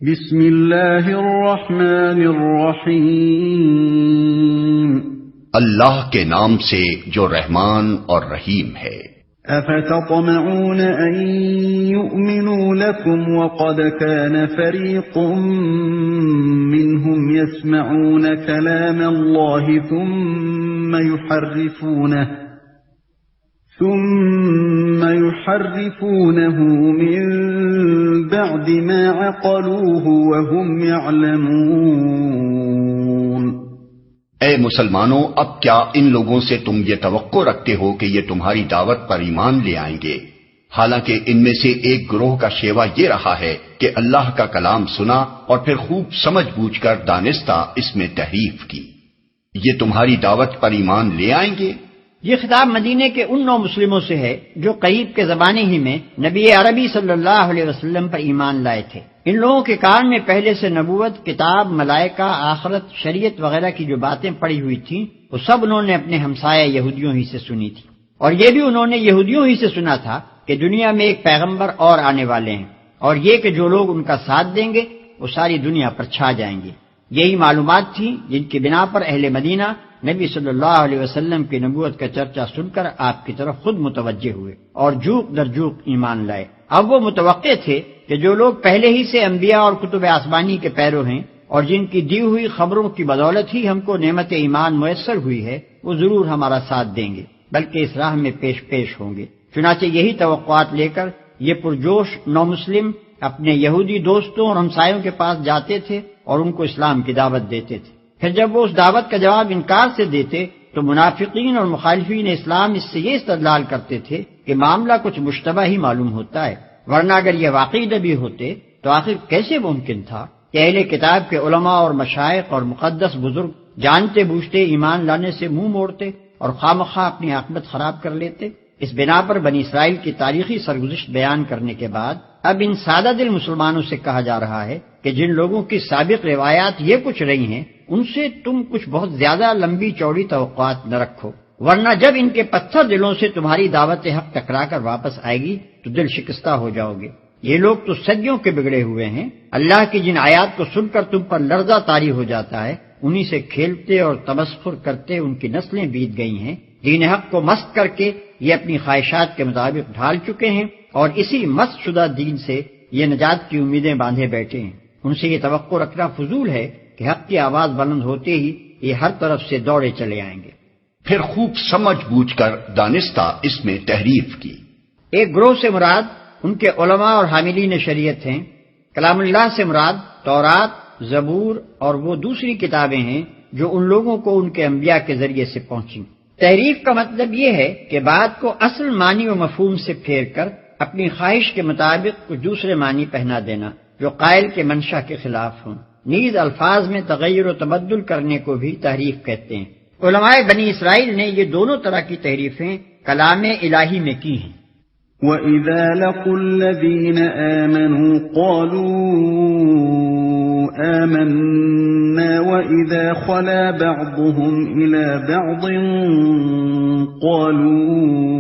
بسم اللہ الرحمن الرحیم، اللہ کے نام سے جو رحمان اور رحیم ہے۔ افتطمعون ان یؤمنوا لکم وقد كان فریق منهم یسمعون کلام اللہ ثم يحرفونه من بعد ما عقلوه وهم يعلمون۔ اے مسلمانوں، اب کیا ان لوگوں سے تم یہ توقع رکھتے ہو کہ یہ تمہاری دعوت پر ایمان لے آئیں گے، حالانکہ ان میں سے ایک گروہ کا شیوا یہ رہا ہے کہ اللہ کا کلام سنا اور پھر خوب سمجھ بوجھ کر دانستہ اس میں تحریف کی۔ یہ تمہاری دعوت پر ایمان لے آئیں گے؟ یہ خطاب مدینے کے ان 9 مسلموں سے ہے جو قریب کے زمانے ہی میں نبی عربی صلی اللہ علیہ وسلم پر ایمان لائے تھے۔ ان لوگوں کے کان میں پہلے سے نبوت، کتاب، ملائکہ، آخرت، شریعت وغیرہ کی جو باتیں پڑی ہوئی تھیں وہ سب انہوں نے اپنے ہمسایہ یہودیوں ہی سے سنی تھی، اور یہ بھی انہوں نے یہودیوں ہی سے سنا تھا کہ دنیا میں ایک پیغمبر اور آنے والے ہیں، اور یہ کہ جو لوگ ان کا ساتھ دیں گے وہ ساری دنیا پر چھا جائیں گے۔ یہی معلومات تھیں جن کی بنا پر اہل مدینہ نبی صلی اللہ علیہ وسلم کی نبوت کا چرچا سن کر آپ کی طرف خود متوجہ ہوئے اور جوق در جوق ایمان لائے۔ اب وہ متوقع تھے کہ جو لوگ پہلے ہی سے انبیاء اور کتب آسمانی کے پیرو ہیں اور جن کی دی ہوئی خبروں کی بدولت ہی ہم کو نعمت ایمان میسر ہوئی ہے، وہ ضرور ہمارا ساتھ دیں گے، بلکہ اس راہ میں پیش ہوں گے۔ چنانچہ یہی توقعات لے کر یہ پرجوش 9 مسلم اپنے یہودی دوستوں اور ہمسایوں کے پاس جاتے تھے اور ان کو اسلام کی دعوت دیتے تھے۔ پھر جب وہ اس دعوت کا جواب انکار سے دیتے تو منافقین اور مخالفین اسلام اس سے یہ استدلال کرتے تھے کہ معاملہ کچھ مشتبہ ہی معلوم ہوتا ہے، ورنہ اگر یہ واقعی نبی ہوتے تو آخر کیسے ممکن تھا کہ اہل کتاب کے علماء اور مشائخ اور مقدس بزرگ جانتے بوجھتے ایمان لانے سے منہ موڑتے اور خواہ اپنی عاقبت خراب کر لیتے۔ اس بنا پر بنی اسرائیل کی تاریخی سرگزشت بیان کرنے کے بعد اب ان سادہ دل مسلمانوں سے کہا جا رہا ہے کہ جن لوگوں کی سابق روایات یہ کچھ رہی ہیں ان سے تم کچھ بہت زیادہ لمبی چوڑی توقعات نہ رکھو، ورنہ جب ان کے پتھر دلوں سے تمہاری دعوت حق ٹکرا کر واپس آئے گی تو دل شکستہ ہو جاؤ گے۔ یہ لوگ تو صدیوں کے بگڑے ہوئے ہیں، اللہ کی جن آیات کو سن کر تم پر لرزہ طاری ہو جاتا ہے انہی سے کھیلتے اور تمسخر کرتے ان کی نسلیں بیت گئی ہیں۔ دین حق کو مست کر کے یہ اپنی خواہشات کے مطابق ڈھال چکے ہیں اور اسی مست شدہ دین سے یہ نجات کی امیدیں باندھے بیٹھے ہیں۔ ان سے یہ توقع رکھنا فضول ہے کہ حق کی آواز بلند ہوتے ہی یہ ہر طرف سے دوڑے چلے آئیں گے۔ پھر خوب سمجھ بوجھ کر دانستہ اس میں تحریف کی۔ ایک گروہ سے مراد ان کے علماء اور حاملین شریعت ہیں۔ کلام اللہ سے مراد تورات، زبور اور وہ دوسری کتابیں ہیں جو ان لوگوں کو ان کے انبیاء کے ذریعے سے پہنچیں۔ تحریف کا مطلب یہ ہے کہ بات کو اصل معنی و مفہوم سے پھیر کر اپنی خواہش کے مطابق کچھ دوسرے معنی پہنا دینا جو قائل کے منشا کے خلاف ہوں۔ نیز الفاظ میں تغیر و تبدل کرنے کو بھی تحریف کہتے ہیں۔ علماء بنی اسرائیل نے یہ دونوں طرح کی تحریفیں کلام الہی میں کی ہیں۔ وَإِذَا لَقُوا الَّذِينَ آمَنُوا قَالُوا آمَنَّا وَإِذَا خَلَا بَعْضُهُمْ إِلَى بَعْضٍ قَالُوا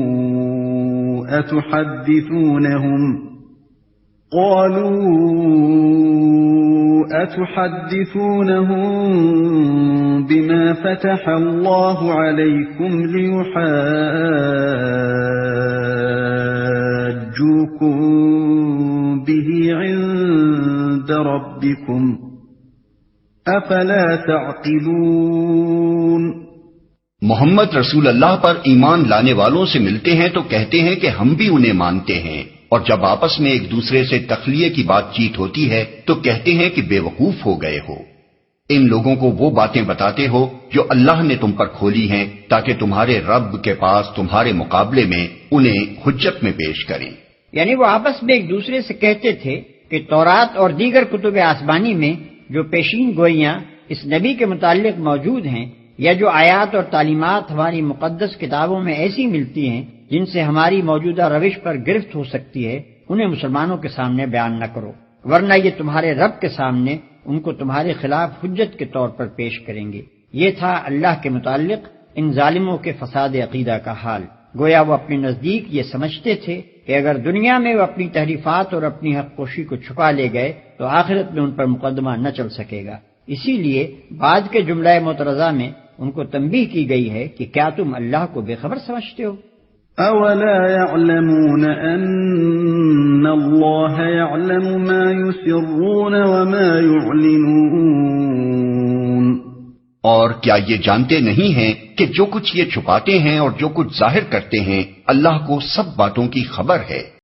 أتحدثونهم بما فتح الله عليكم ليحاجوكم به عند ربكم أفلا تعقلون۔ محمد رسول اللہ پر ایمان لانے والوں سے ملتے ہیں تو کہتے ہیں کہ ہم بھی انہیں مانتے ہیں، اور جب آپس میں ایک دوسرے سے تخلیہ کی بات چیت ہوتی ہے تو کہتے ہیں کہ بے وقوف ہو گئے ہو۔ ان لوگوں کو وہ باتیں بتاتے ہو جو اللہ نے تم پر کھولی ہیں تاکہ تمہارے رب کے پاس تمہارے مقابلے میں انہیں حجت میں پیش کریں۔ یعنی وہ آپس میں ایک دوسرے سے کہتے تھے کہ تورات اور دیگر کتب آسمانی میں جو پیشین گوئیاں اس نبی کے متعلق موجود ہیں یا جو آیات اور تعلیمات ہماری مقدس کتابوں میں ایسی ملتی ہیں جن سے ہماری موجودہ روش پر گرفت ہو سکتی ہے، انہیں مسلمانوں کے سامنے بیان نہ کرو، ورنہ یہ تمہارے رب کے سامنے ان کو تمہارے خلاف حجت کے طور پر پیش کریں گے۔ یہ تھا اللہ کے متعلق ان ظالموں کے فساد عقیدہ کا حال۔ گویا وہ اپنے نزدیک یہ سمجھتے تھے کہ کہ اگر دنیا میں وہ اپنی تحریفات اور اپنی حق پوشی کو چھپا لے گئے تو آخرت میں ان پر مقدمہ نہ چل سکے گا۔ اسی لیے بعد کے جملہ معترضہ میں ان کو تنبیہ کی گئی ہے کہ کیا تم اللہ کو بے خبر سمجھتے ہو؟ أَوَلَا يَعْلَمُونَ أَنَّ اللَّهَ يَعْلَمُ مَا يُسِرُّونَ وَمَا يُعْلِنُونَ اور کیا یہ جانتے نہیں ہیں کہ جو کچھ یہ چھپاتے ہیں اور جو کچھ ظاہر کرتے ہیں اللہ کو سب باتوں کی خبر ہے۔